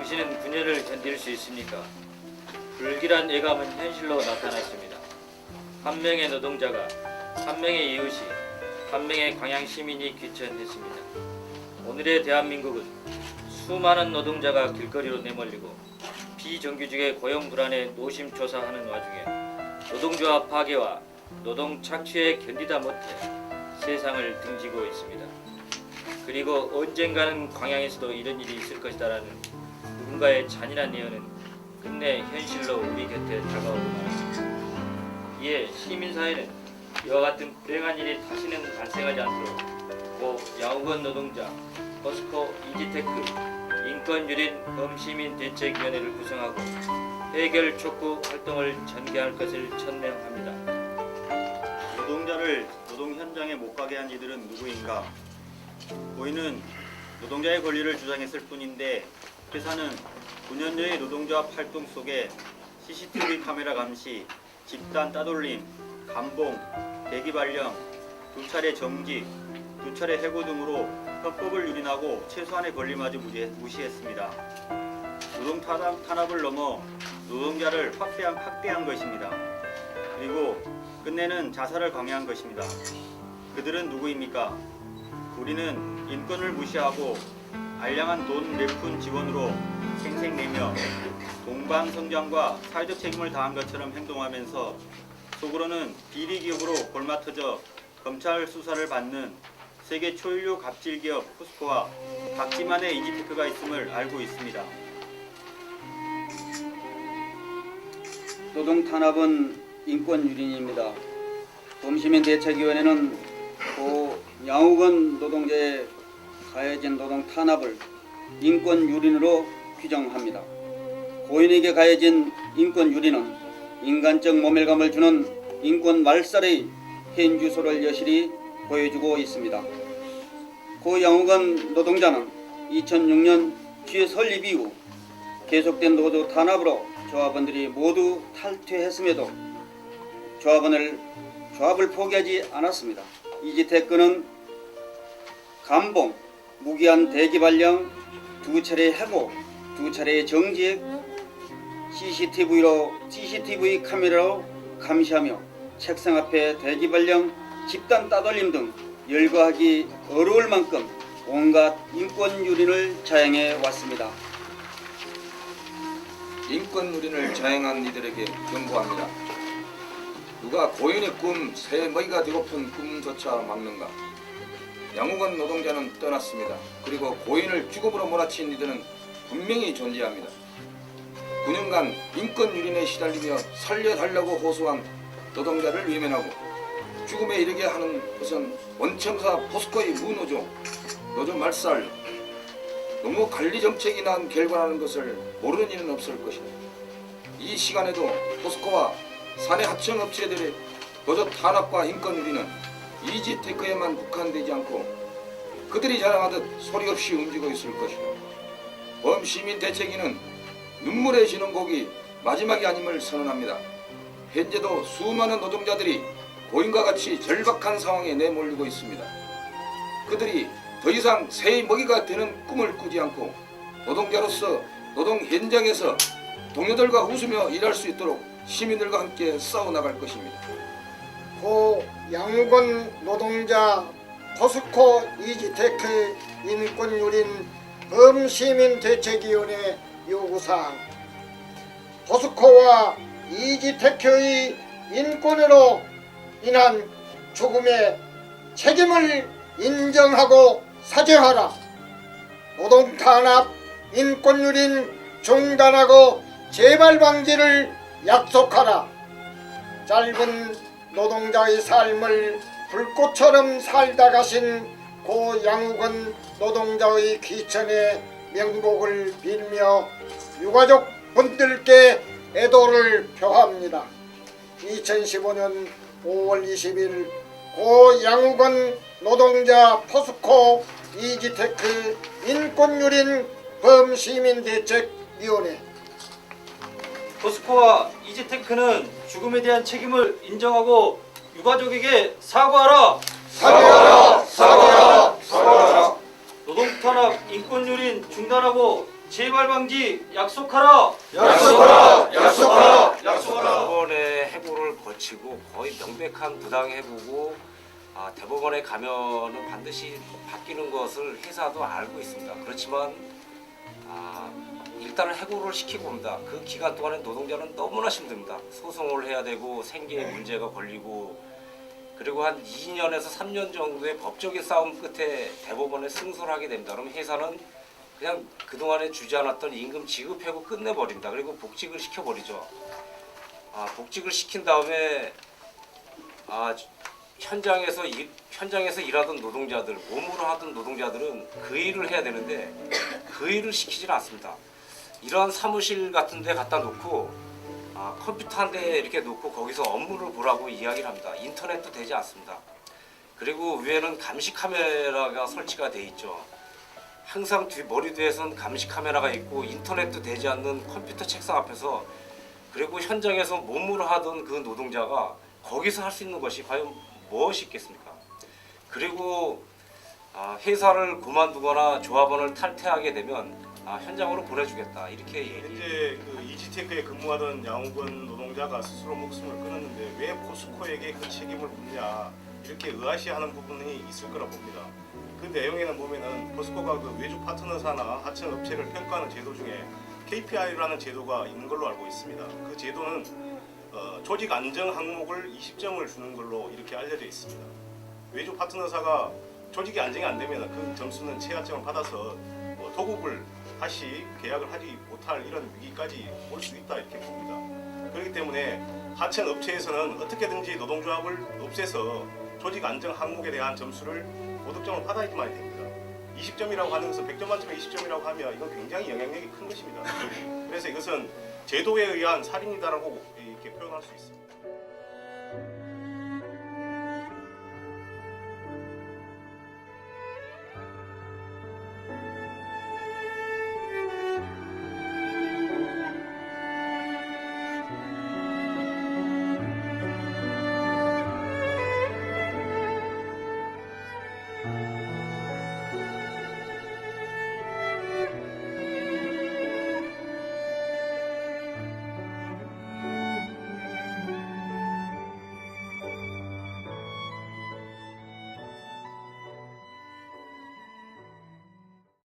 당신은 9년을 견딜 수 있습니까? 불길한 예감은 현실로 나타났습니다. 한 명의 노동자가, 한 명의 이웃이, 한 명의 광양 시민이 귀천했습니다. 오늘의 대한민국은 수많은 노동자가 길거리로 내몰리고 비정규직의 고용 불안에 노심초사하는 와중에 노동조합 파괴와 노동 착취에 견디다 못해 세상을 등지고 있습니다. 그리고 언젠가는 광양에서도 이런 일이 있을 것이다라는 누군가의 잔인한 예언은 끝내 현실로 우리 곁에 다가오고 말았습니다. 이에 시민사회는 이와 같은 불행한 일이 다시는 발생하지 않도록 고 야후건 노동자, 포스코 이지테크, 인권유린 범시민대책위원회를 구성하고 해결 촉구 활동을 전개할 것을 천명합니다. 노동자를 노동 현장에 못 가게 한 이들은 누구인가? 고인은 노동자의 권리를 주장했을 뿐인데 회사는 9년여의 노동조합 활동 속에 CCTV 카메라 감시, 집단 따돌림, 감봉, 대기 발령, 2차례 정직, 2차례 해고 등으로 헌법을 유린하고 최소한의 권리마저 무시했습니다. 노동 탄압을 넘어 노동자를 학대한 것입니다. 그리고 끝내는 자살을 강요한 것입니다. 그들은 누구입니까? 우리는 인권을 무시하고 알량한 돈 몇 푼 지원으로 생색내며 동방성장과 사회적 책임을 다한 것처럼 행동하면서 속으로는 비리기업으로 골마터져 검찰 수사를 받는 세계 초일류 갑질기업 포스코와 박지만의 이지테크가 있음을 알고 있습니다. 노동 탄압은 인권 유린입니다. 범시민대책위원회는 고 양우건 노동자의 가해진 노동 탄압을 인권 유린으로 규정합니다. 고인에게 가해진 인권 유린은 인간적 모멸감을 주는 인권 말살의 현주소를 여실히 보여주고 있습니다. 고 양우건 노동자는 2006년 취해 설립 이후 계속된 노조 탄압으로 조합원들이 모두 탈퇴했음에도 조합을 포기하지 않았습니다. 이지테크는 감봉, 무기한 대기 발령, 2차례 해고, 2차례 정직, CCTV 카메라로 감시하며 책상 앞에 대기 발령, 집단 따돌림 등 열거하기 어려울 만큼 온갖 인권 유린을 자행해 왔습니다. 인권 유린을 자행한 이들에게 경고합니다. 누가 고인의 꿈, 새 먹이가 되고픈 꿈조차 막는가? 양우건 노동자는 떠났습니다. 그리고 고인을 죽음으로 몰아친 이들은 분명히 존재합니다. 9년간 인권 유린에 시달리며 살려달라고 호소한 노동자를 외면하고 죽음에 이르게 하는 것은 원청사 포스코의 무노조, 노조 말살, 노무 관리 정책이 낳은 결과라는 것을 모르는 이는 없을 것이다. 이 시간에도 포스코와 사내 하청 업체들의 노조 탄압과 인권 유린은 이지테크에만 국한되지 않고 그들이 자랑하듯 소리 없이 움직이고 있을 것이다. 범시민대책위는 눈물의 진원곡이 마지막이 아님을 선언합니다. 현재도 수많은 노동자들이 고인과 같이 절박한 상황에 내몰리고 있습니다. 그들이 더 이상 새의 먹이가 되는 꿈을 꾸지 않고 노동자로서 노동 현장에서 동료들과 웃으며 일할 수 있도록 시민들과 함께 싸워나갈 것입니다. 고 양우건 노동자 포스코 이지테크 인권유린 범시민대책위원회 요구사항, 포스코와 이지테크의 인권으로 인한 죽음의 책임을 인정하고 사죄하라. 노동탄압, 인권유린 중단하고 재발방지를 약속하라. 짧은 노동자의 삶을 불꽃처럼 살다 가신 고 양우건 노동자의 귀천에 명복을 빌며 유가족 분들께 애도를 표합니다. 2015년 5월 20일 고 양우건 노동자 포스코 이지테크 인권유린 범시민대책위원회. 포스코와 이지테크는 죽음에 대한 책임을 인정하고 유가족에게 사과하라. 사과하라. 사과하라. 사과하라. 노동탄압, 인권유린 중단하고 재발 방지 약속하라. 약속하라! 약속하라! 약속하라! 대법원의 해고를 거치고 거의 명백한 부당 해고고 대법원에 가면은 반드시 바뀌는 것을 회사도 알고 있습니다. 그렇지만 일단은 해고를 시키고 옵니다. 그 기간 동안에 노동자는 너무나 힘듭니다. 소송을 해야 되고 생계에 문제가 걸리고 그리고 한 2년에서 3년 정도의 법적인 싸움 끝에 대법원에 승소를 하게 됩니다. 그럼 회사는 그냥 그동안에 주지 않았던 임금 지급하고 끝내버립니다. 그리고 복직을 시켜버리죠. 복직을 시킨 다음에 현장에서 일하던 노동자들, 몸으로 하던 노동자들은 그 일을 해야 되는데 그 일을 시키지는 않습니다. 이런 사무실 같은 데 갖다 놓고 컴퓨터 한 대 이렇게 놓고 거기서 업무를 보라고 이야기를 합니다. 인터넷도 되지 않습니다. 그리고 위에는 감시 카메라가 설치가 돼 있죠. 항상 머리 뒤에선 감시 카메라가 있고 인터넷도 되지 않는 컴퓨터 책상 앞에서 그리고 현장에서 몸으로 하던 그 노동자가 거기서 할 수 있는 것이 과연 무엇이 있겠습니까? 그리고 회사를 그만두거나 조합원을 탈퇴하게 되면 현장으로 보내주겠다 이렇게 얘기. 현재 그 이지테크에 근무하던 양호건 노동자가 스스로 목숨을 끊었는데 왜 포스코에게 그 책임을 묻냐 이렇게 의아시하는 부분이 있을 거라 봅니다. 그 내용에는 보면은 포스코가 그 외주 파트너사나 하청 업체를 평가하는 제도 중에 KPI라는 제도가 있는 걸로 알고 있습니다. 그 제도는 조직 안정 항목을 20점을 주는 걸로 이렇게 알려져 있습니다. 외주 파트너사가 조직이 안정이 안 되면 그 점수는 최하점을 받아서 도급을 다시 계약을 하지 못할 이런 위기까지 올 수 있다 이렇게 봅니다. 그렇기 때문에 하청 업체에서는 어떻게든지 노동조합을 없애서 조직 안정 항목에 대한 점수를 고득점을 받아야지만 됩니다. 20점이라고 하는 것은 100점 만점에 20점이라고 하면 이건 굉장히 영향력이 큰 것입니다. 그래서 이것은 제도에 의한 살인이다라고 이렇게 표현할 수 있습니다.